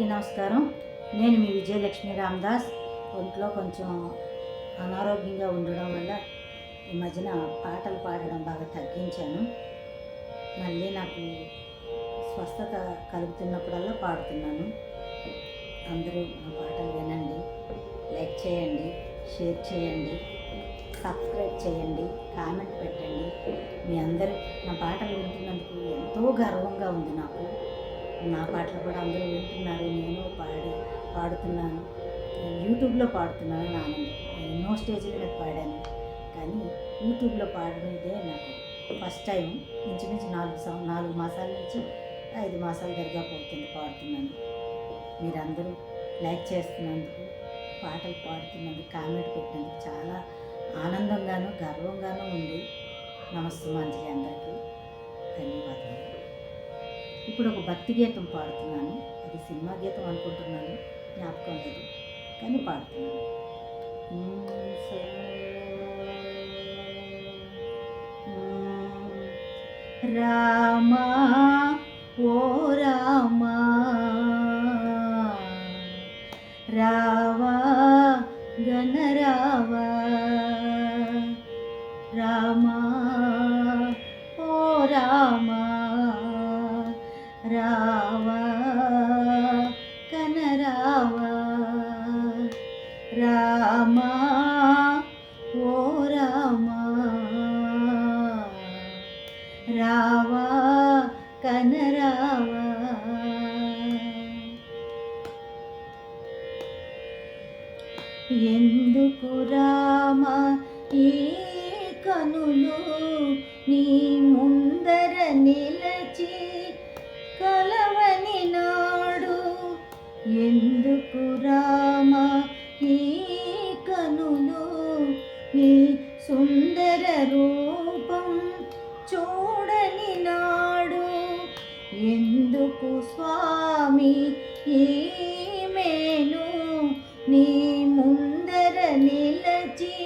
అందరికీ నమస్కారం. నేను మీ విజయలక్ష్మి రామదాస్. ఒంట్లో కొంచెం అనారోగ్యంగా ఉండడం వల్ల ఈ మధ్యన పాటలు పాడడం బాగా తగ్గించాను. మళ్ళీ నాకు స్వస్థత కలుగుతున్నప్పుడల్లా పాడుతున్నాను. అందరూ నా పాటలు వినండి, లైక్ చేయండి, షేర్ చేయండి, సబ్స్క్రైబ్ చేయండి, కామెంట్ పెట్టండి. మీ అందరూ నా పాటలు వింటున్నందుకు ఎంతో గర్వంగా ఉంది నాకు. నా పాటలు కూడా అందరూ వింటున్నారు. నేను పాడుతున్నాను, యూట్యూబ్లో పాడుతున్నాను. నా ఆనందం. ఎన్నో స్టేజ్ల మీద పాడాను, కానీ యూట్యూబ్లో పాడడం ఇదే నాకు ఫస్ట్ టైం. ఇంచుమించు 4 మాసాల నుంచి 5 మాసాల దగ్గర పోతుంది పాడుతున్నాను. మీరందరూ లైక్ చేస్తున్నందుకు, పాటలు పాడుతున్నందుకు, కామెంట్ పెట్టినందుకు చాలా ఆనందంగాను గర్వంగాను ఉంది. నమస్తమాంజలి అందరికీ ధన్యవాదాలు. ఇప్పుడు ఒక భక్తి గీతం పాడుతున్నాను. అది సినిమా గీతం అనుకుంటున్నాను, జ్ఞాపకం లేదు, కానీ పాడుతున్నాను. రామా ఓ రామా రావా గణరావా, రామా ఓ రామా రావా కనరావా, రామా ఓ రామా రావా కనరావా. ఎందుకు రామా ఈ కనులు నీ ముందర నిలచి కలవని నాడు, ఎందుకు రామా ఈ కనులు నీ సుందర రూపం చూడని నాడు, ఎందుకు స్వామి ఈ మేను నీ ముందర నిలచి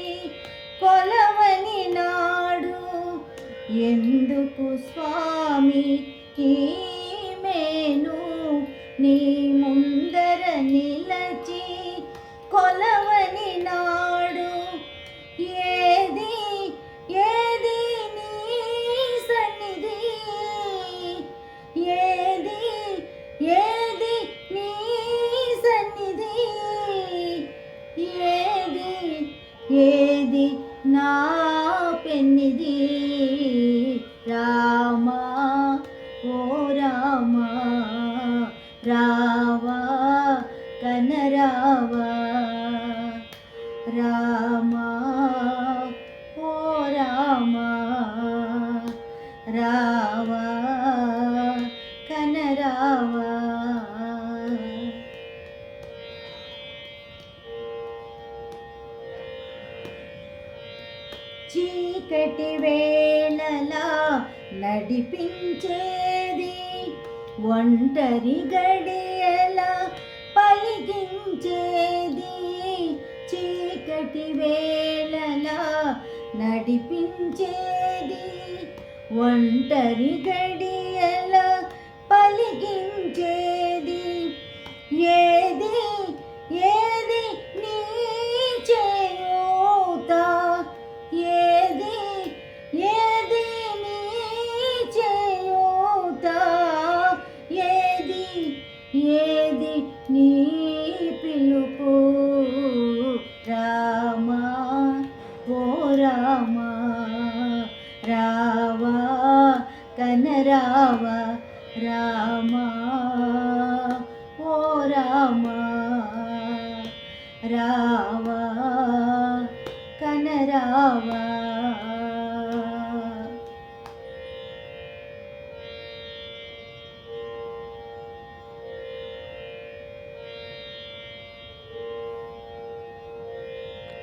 కొలవని నాడు, ఎందుకు స్వామి ఈ మేను నీ ముందర నిలచి కొలవని నాడు, ఏది ఏది నీ సన్నిధి, ఏది ఏది నీ సన్నిధి, ఏది ఏది నా పెన్నిది, రామా ఓ రామా రావా కనరావా, రామా ఓ రామా రావా కనరావా. చీకటి వేళలా నడిపించేది, ఒంటరి గడియలా పలికించేది, చీకటి వేళలా నడిపించేది, ఒంటరి గడియలా పలికించేది, ఏది ఏది నీ చేయూత, ఏది ఏది నీ చేయూత, ఏది ఏది నీ పిలుపు, రామా ఓ రామా రావా కనరావా, రామా ఓ రామా రావా కనరావా.